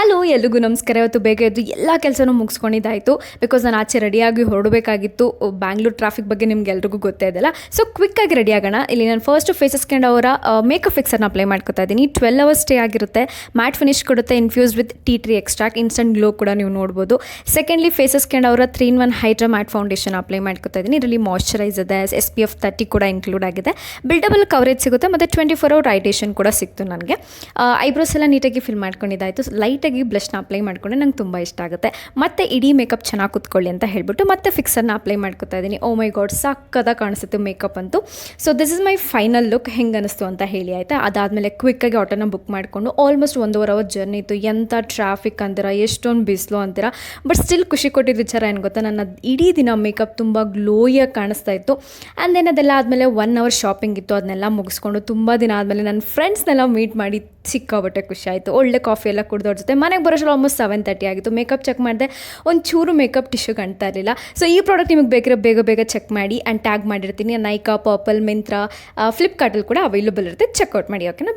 Hello ಎಲ್ಲಿಗೂ ನಮಸ್ಕಾರ. ಇವತ್ತು ಬೇಗ ಎದ್ದು ಎಲ್ಲ ಕೆಲಸನೂ ಮುಗಿಸ್ಕೊಂಡಿದ್ದಾಯಿತು. ಬಿಕಾಸ್ ನಾನು ಆಚೆ ರೆಡಿಯಾಗಿ ಹೊರಡಬೇಕಾಗಿತ್ತು. ಬ್ಯಾಂಗ್ಳೂರ್ ಟ್ರಾಫಿಕ್ ಬಗ್ಗೆ ನಿಮ್ಗೆ ಎಲ್ರಿಗೂ ಗೊತ್ತೇ ಇದೆಯಲ್ಲ. ಸೊ ಕ್ವಿಕ್ಕಾಗಿ ರೆಡಿ ಆಗೋಣ. ಇಲ್ಲಿ ನಾನು ಫಸ್ಟ್ ಫೇಸಸ್ ಕ್ಯಾಂಡ್ ಅವರ ಮೇಕಪ್ ಫಿಕ್ಸರ್ನ ಅಪ್ಲೈ ಮಾಡ್ಕೊತಾ ಇದ್ದೀನಿ. 12 ಅವರ್ಸ್ ಸ್ಟೇ ಆಗಿರುತ್ತೆ, ಮ್ಯಾಟ್ ಫಿನಿಶ್ ಕೊಡುತ್ತೆ, infused with tea tree extract, instant glow ಕೂಡ ನೀವು ನೋಡ್ಬೋದು. ಸೆಕೆಂಡ್ಲಿ ಫೇಸಸ್ ಕ್ಯಾಂಡ್ ಅವರ 3-in-1 hydra mat foundation apply ಮಾಡ್ಕೊತಾ ಇದ್ದೀನಿ. ಇದರಲ್ಲಿ ಮಾಯ್ಶ್ಚರೈಸ್ ಇದೆ, SPF 30 ಕೂಡ ಇನ್ಕ್ಲೂಡ್ ಆಗಿದೆ, ಬಿಲ್ಡಬಲ್ ಕವರೇಜ್ ಸಿಗುತ್ತೆ ಮತ್ತು 24 ಅವರ್ ಹೈಡ್ರೇಷನ್ ಕೂಡ ಸಿಕ್ತು ನನಗೆ. ಐಬ್ರೋಸ್ ಎಲ್ಲ ನೀಟಾಗಿ ಫಿಲ್ ಮಾಡ್ಕೊಂಡಿದ್ದಾಯಿತು. ಲೈಟಾಗಿ ಬ್ಲಷ್ನ ಅಪ್ಲೈ ಮಾಡಿಕೊಂಡೆ, ನಂಗೆ ತುಂಬ ಇಷ್ಟ ಆಗುತ್ತೆ. ಮತ್ತು ಇಡೀ ಮೇಕಪ್ ಚೆನ್ನಾಗಿ ಕೂತ್ಕೊಳ್ಳಿ ಅಂತ ಹೇಳ್ಬಿಟ್ಟು ಮತ್ತೆ ಫಿಕ್ಸರ್ನ ಅಪ್ಲೈ ಮಾಡ್ಕೊತಾ ಇದ್ದೀನಿ. ಓ ಮೈ ಗಾಡ್, ಸಕ್ಕದಾಗಿ ಕಾಣಿಸುತ್ತೆ ಮೇಕಪ್ ಅಂತೂ. So this is my final look. ಹೆಂಗೆ ಅನಿಸ್ತು ಅಂತ ಹೇಳಿ ಆಯಿತಾ. ಅದಾದಮೇಲೆ ಕ್ವಿಕ್ಕಾಗಿ ಆಟೋನ ಬುಕ್ ಮಾಡಿಕೊಂಡು ಆಲ್ಮೋಸ್ಟ್ 1.5 ಅವರ್ ಜರ್ನಿ ಇತ್ತು. ಎಂಥ ಟ್ರಾಫಿಕ್ ಅಂತೀರಾ, ಎಷ್ಟೊಂದು ಬಿಸಿಲು ಅಂತೀರಾ, ಬಟ್ ಸ್ಟಿಲ್ ಖುಷಿ ಕೊಟ್ಟಿದ್ದ ವಿಚಾರ ಏನು ಗೊತ್ತಾ, ನನ್ನ ಇಡೀ ದಿನ ಮೇಕಪ್ ತುಂಬ ಗ್ಲೋಯಾಗಿ ಕಾಣಿಸ್ತಾ ಇತ್ತು. ಆ್ಯಂಡ್ ದೆನ್ ಅದೆಲ್ಲ ಆದಮೇಲೆ 1 ಅವರ್ ಶಾಪಿಂಗ್ ಇತ್ತು, ಅದನ್ನೆಲ್ಲ ಮುಗಿಸ್ಕೊಂಡು ತುಂಬ ದಿನ ಆದಮೇಲೆ ನನ್ನ ಫ್ರೆಂಡ್ಸ್ನೆಲ್ಲ ಮೀಟ್ ಮಾಡಿ ಸಿಕ್ಕಾಬಟ್ಟೆ ಖುಷಿ ಆಯಿತು. ಒಳ್ಳೆ ಕಾಫಿ ಎಲ್ಲ ಕುಡಿದವ್ರ ಜೊತೆ ಮನೆಗೆ ಬರೋಷ್ಟು ಆಲ್ಮೋಸ್ಟ್ 7:30 ಆಗಿತ್ತು. ಮೇಕಪ್ ಚೆಕ್ ಮಾಡಿದೆ, ಒಂಚೂರು ಮೇಕಪ್ ಟಿಶ್ಯೂ ಕಾಣ್ತಾ ಇರಲಿಲ್ಲ. ಸೊ ಈ ಪ್ರಾಡಕ್ಟ್ ನಿಮಗೆ ಬೇಕಿರೋ ಬೇಗ ಚೆಕ್ ಮಾಡಿ ಆ್ಯಂಡ್ ಟ್ಯಾಗ್ ಮಾಡಿರ್ತೀನಿ. ನೈಕಾ, ಪರ್ಪಲ್, ಮಿಂತ್ರಾ, ಫ್ಲಿಪ್ಕಾರ್ಟಲ್ಲಿ ಕೂಡ ಅವೈಲೇಬಲ್ ಇರುತ್ತೆ. ಚೆಕ್ಔಟ್ ಮಾಡಿ. ಓಕೆನಾ.